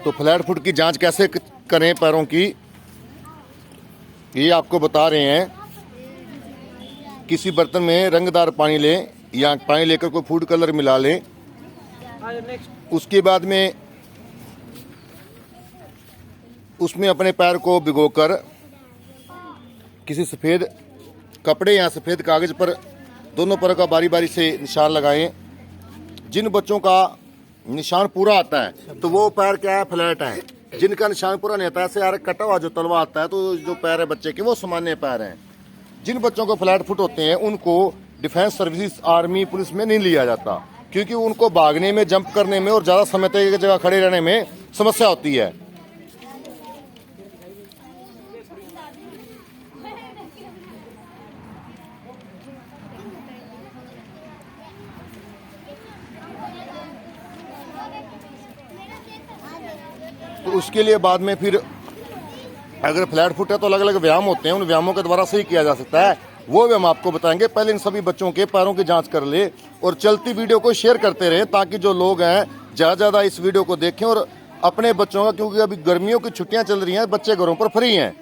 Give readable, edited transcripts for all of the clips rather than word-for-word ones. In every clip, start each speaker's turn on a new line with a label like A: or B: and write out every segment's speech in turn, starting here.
A: तो flat foot की जांच कैसे करें पैरों की, ये आपको बता रहे हैं। किसी बर्तन में रंगदार पानी लें या पानी लेकर कोई फूड कलर मिला लें। उसके बाद में उसमें अपने पैर को भिगोकर किसी सफ़ेद कपड़े या सफ़ेद कागज़ पर दोनों पैरों का बारी बारी से निशान लगाएं। जिन बच्चों का निशान पूरा आता है तो वो पैर क्या है, फ्लैट है। जिनका निशान पूरा नहीं आता, ऐसे यार कटा हुआ जो तलवा आता है, तो जो पैर है बच्चे के वो सामान्य पैर हैं। जिन बच्चों को फ्लैट फुट होते हैं उनको डिफेंस सर्विसेज, आर्मी, पुलिस में नहीं लिया जाता, क्योंकि उनको भागने में, जंप करने में और ज़्यादा समय तक एक जगह खड़े रहने में समस्या होती है। तो उसके लिए बाद में फिर अगर फ्लैट फुट है तो अलग अलग व्यायाम होते हैं, उन व्यायामों के द्वारा सही किया जा सकता है। वो भी हम आपको बताएंगे। पहले इन सभी बच्चों के पैरों की जांच कर ले और चलती वीडियो को शेयर करते रहे, ताकि जो लोग हैं ज़्यादा इस वीडियो को देखें और अपने बच्चों का, क्योंकि अभी गर्मियों की छुट्टियां चल रही हैं, बच्चे घरों पर फ्री हैं,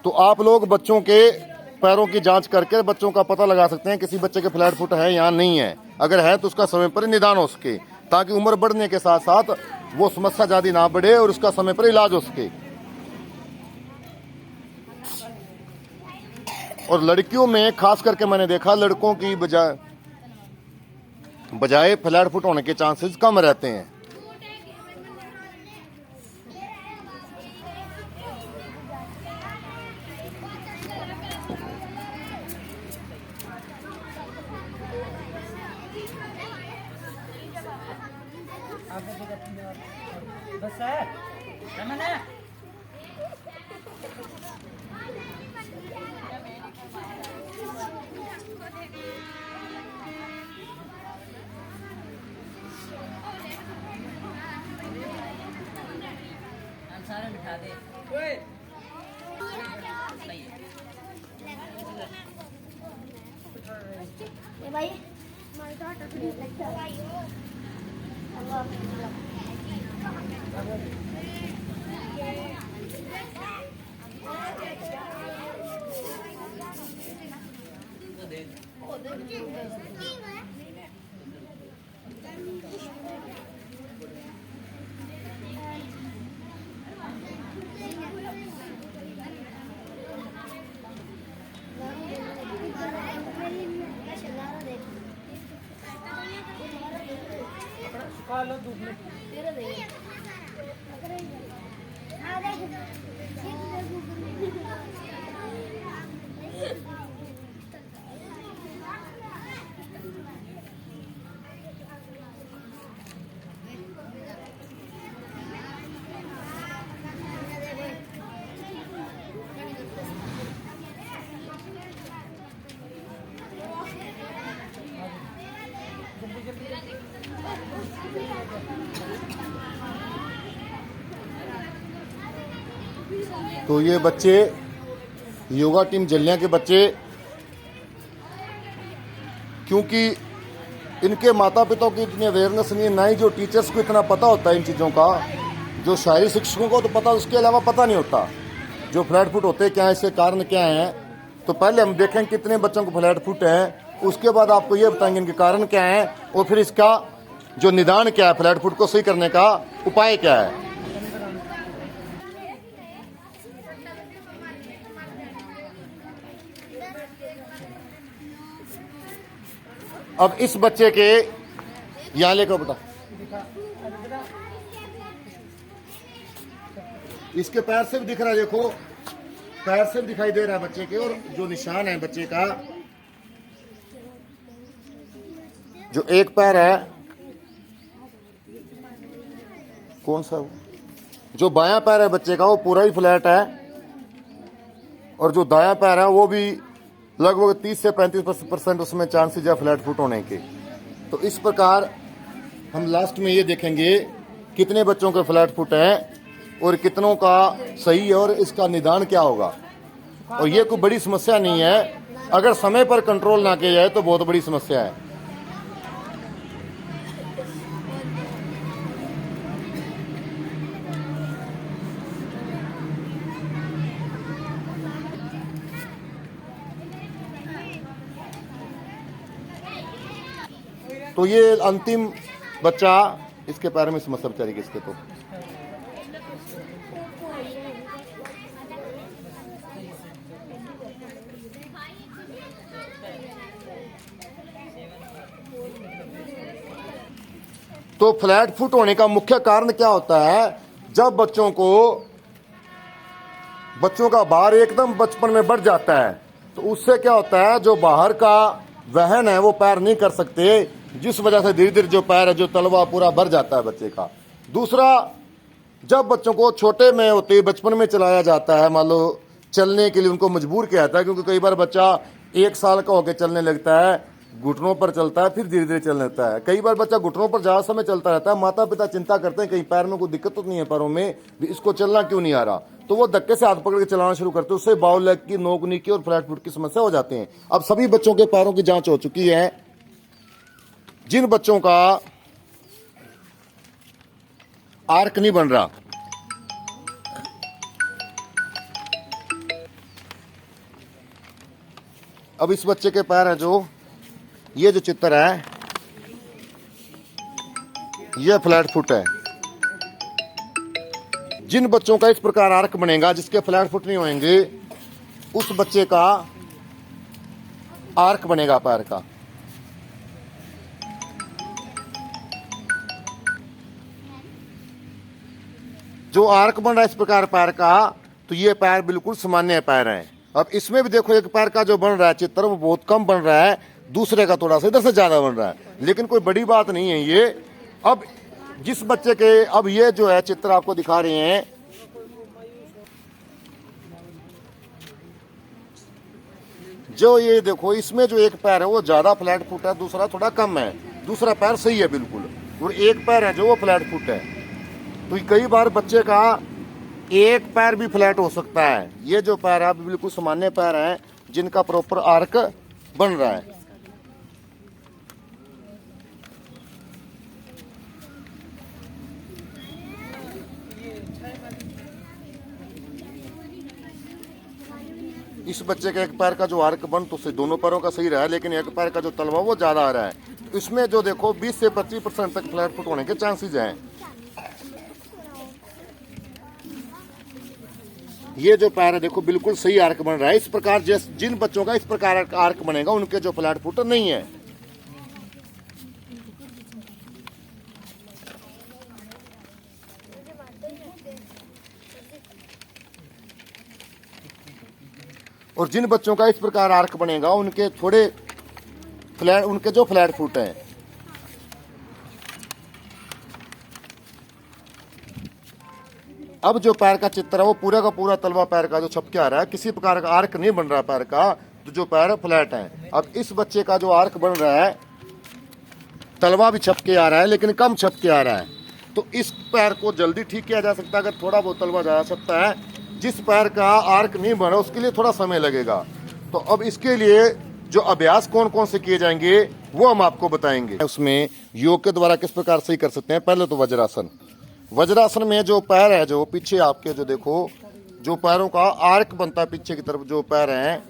A: तो आप लोग बच्चों के पैरों की जांच करके बच्चों का पता लगा सकते हैं किसी बच्चे के फ्लैट फुट है या नहीं है। अगर है तो उसका समय पर निदान हो सके, ताकि उम्र बढ़ने के साथ साथ वो समस्या ज़्यादा ना बढ़े और उसका समय पर इलाज हो सके। और लड़कियों में खास करके मैंने देखा, लड़कों की बजाय फ्लैट फुट होने के चांसेस कम रहते हैं।
B: बस है सारे बिठा दे
C: भाई
B: लो धूप में
A: तो ये बच्चे योगा टीम जलियां के बच्चे, क्योंकि इनके माता पिता की इतनी अवेयरनेस नहीं है, ना ही जो टीचर्स को इतना पता होता है इन चीज़ों का। जो शारीरिक शिक्षकों को तो पता, उसके अलावा पता नहीं होता जो फ्लैट फुट होते क्या है, इसके कारण क्या है। तो पहले हम देखें कितने बच्चों को फ्लैट फुट है, उसके बाद आपको ये बताएंगे इनके कारण क्या है और फिर इसका जो निदान क्या है, फ्लैट फुट को सही करने का उपाय क्या है। अब इस बच्चे के यहाँ लेकर बेटा, इसके पैर से भी दिख रहा है, देखो पैर से भी दिखाई दे रहा है बच्चे के। और जो निशान है बच्चे का, जो एक पैर है, कौन सा, जो बायां पैर है बच्चे का वो पूरा ही फ्लैट है, और जो दायां पैर है वो भी लगभग 30 से 35% उसमें चांसेस है फ्लैट फुट होने के। तो इस प्रकार हम लास्ट में ये देखेंगे कितने बच्चों के फ्लैट फुट है और कितनों का सही है और इसका निदान क्या होगा। और ये कोई बड़ी समस्या नहीं है, अगर समय पर कंट्रोल ना किया जाए तो बहुत बड़ी समस्या है। तो ये अंतिम बच्चा, इसके पैर में समस्या बेचारी किसके तो फ्लैट फुट होने का मुख्य कारण क्या होता है? जब बच्चों का भार एकदम बचपन में बढ़ जाता है तो उससे क्या होता है, जो बाहर का वहन है वो पैर नहीं कर सकते, जिस वजह से धीरे धीरे जो पैर है, जो तलवा पूरा भर जाता है बच्चे का। दूसरा, जब बच्चों को छोटे में होते बचपन में चलाया जाता है, मान लो चलने के लिए उनको मजबूर किया जाता है, क्योंकि कई बार बच्चा 1 साल का होकर चलने लगता है, घुटनों पर चलता है, फिर धीरे धीरे चलने लगता है। कई बार बच्चा घुटनों पर ज़्यादा समय चलता रहता है, माता पिता चिंता करते हैं कहीं पैर में कोई दिक्कत तो नहीं है, पैरों में भी इसको चलना क्यों नहीं आ रहा, तो वो धक्के से हाथ पकड़ के चलाना शुरू करते हैं, उससे बाउल लेग की, नोकनी की और फ्लैट फुट की समस्या हो जाती है। अब सभी बच्चों के पैरों की जांच हो चुकी है। जिन बच्चों का आर्क नहीं बन रहा, अब इस बच्चे के पैर है, जो ये जो चित्र है ये फ्लैट फुट है। जिन बच्चों का इस प्रकार आर्क बनेगा, जिसके फ्लैट फुट नहीं होंगे, उस बच्चे का आर्क बनेगा पैर का। जो आर्क बन रहा है इस प्रकार पैर का, तो ये पैर बिल्कुल सामान्य पैर है। अब इसमें भी देखो, एक पैर का जो बन रहा है चित्र वो बहुत कम बन रहा है, दूसरे का थोड़ा सा इधर से ज्यादा बन रहा है, लेकिन कोई बड़ी बात नहीं है ये। अब जिस बच्चे के, अब ये जो है चित्र आपको दिखा रहे हैं, जो ये देखो, इसमें जो एक पैर है वो ज्यादा फ्लैट फुट है, दूसरा थोड़ा कम है, दूसरा पैर सही है बिल्कुल, और एक पैर है जो वो फ्लैट फुट है। तो कई बार बच्चे का एक पैर भी फ्लैट हो सकता है। ये जो पैर है बिल्कुल सामान्य पैर है, जिनका प्रॉपर आर्क बन रहा है। इस बच्चे का एक पैर का जो आर्क बन तो उससे दोनों पैरों का सही रहा है, लेकिन एक पैर का जो तलवा वो ज्यादा आ रहा है। इसमें जो देखो 20 से 25% तक फ्लैट फुट होने के चांसेस हैं। ये जो पैर है देखो बिल्कुल सही आर्क बन रहा है। इस प्रकार जिन बच्चों का इस प्रकार आर्क बनेगा उनके जो फ्लैट फुट नहीं है। और जिन बच्चों का इस प्रकार आर्क बनेगा उनके थोड़े फ्लैट, उनके जो फ्लैट फुट हैं। अब जो पैर का चित्र है वो पूरा का पूरा तलवा पैर का जो छपके आ रहा है, किसी प्रकार का आर्क नहीं बन रहा पैर का, तो जो पैर फ्लैट है। अब इस बच्चे का जो आर्क बन रहा है, तलवा भी छपके आ रहा है लेकिन कम छपके आ रहा है, तो इस पैर को जल्दी ठीक किया जा सकता है अगर थोड़ा बहुत तलवा जा सकता है। जिस पैर का आर्क नहीं बना उसके लिए थोड़ा समय लगेगा। तो अब इसके लिए जो अभ्यास कौन कौन से किए जाएंगे वो हम आपको बताएंगे। उसमें योग के द्वारा किस प्रकार सही कर सकते हैं। पहले तो वज्रासन। वज्रासन में जो पैर है, जो पीछे आपके जो देखो, जो पैरों का आर्क बनता है पीछे की तरफ, जो पैर हैं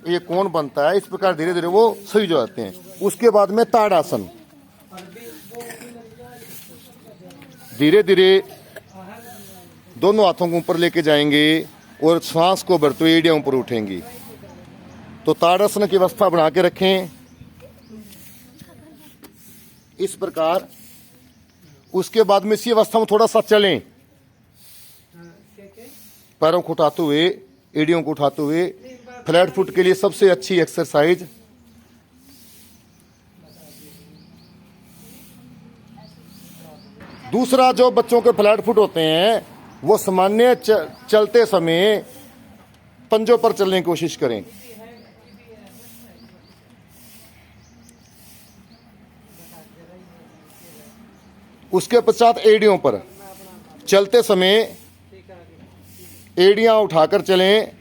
A: ये कौन बनता है, इस प्रकार धीरे धीरे वो सही हो जाते हैं। उसके बाद में ताड़ासन, धीरे धीरे दोनों हाथों को ऊपर लेके जाएंगे और सांस को भरते हुए एड़ियां ऊपर उठेंगी। तो ताड़ासन की अवस्था बना के रखें इस प्रकार। उसके बाद में इसी अवस्था में थोड़ा सा चलें, पैरों को उठाते हुए, एड़ियों को उठाते हुए। फ्लैट फुट के लिए सबसे अच्छी एक्सरसाइज दूसरा, जो बच्चों के फ्लैट फुट होते हैं वो सामान्य चलते समय पंजों पर चलने की कोशिश करें। उसके पश्चात एड़ियों पर चलते समय एड़ियां उठाकर चलें,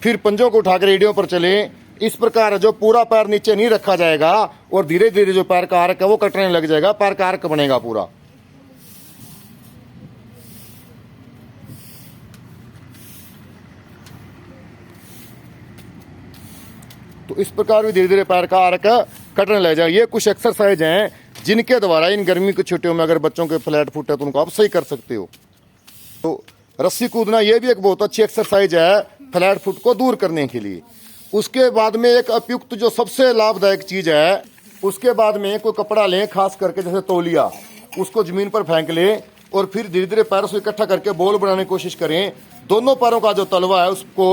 A: फिर पंजों को उठाकर एड़ियों पर चलें। इस प्रकार जो पूरा पैर नीचे नहीं रखा जाएगा और धीरे धीरे जो पैर का आर्क है वो कटने लग जाएगा, पैर का आर्क बनेगा पूरा। तो इस प्रकार भी धीरे धीरे पैर का आर्क कटने लग जाए। ये कुछ एक्सरसाइज हैं जिनके द्वारा इन गर्मी की छुट्टियों में अगर बच्चों के फ्लैट फुट है तो उनको आप सही कर सकते हो। तो रस्सी कूदना ये भी एक बहुत अच्छी एक्सरसाइज है फ्लैट फुट को दूर करने के लिए। उसके बाद में एक उपयुक्त जो सबसे लाभदायक चीज है, उसके बाद में कोई कपड़ा लें, खास करके जैसे तौलिया, उसको जमीन पर फेंक लें और फिर धीरे धीरे पैरों से इकट्ठा करके बॉल बनाने की कोशिश करें। दोनों पैरों का जो तलवा है उसको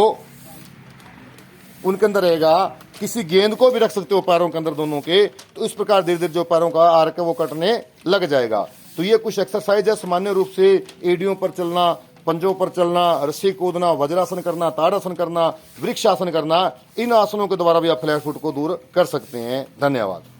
A: उनके अंदर रहेगा, किसी गेंद को भी रख सकते हो पैरों के अंदर दोनों के, तो इस प्रकार धीरे धीरे जो पैरों का आर्क है वो कटने लग जाएगा। तो ये कुछ एक्सरसाइज है। सामान्य रूप से एड़ियों पर चलना, पंजों पर चलना, रस्सी कूदना, वज्रासन करना, ताड़ासन करना, वृक्षासन करना, इन आसनों के द्वारा भी आप फ्लैट फुट को दूर कर सकते हैं। धन्यवाद।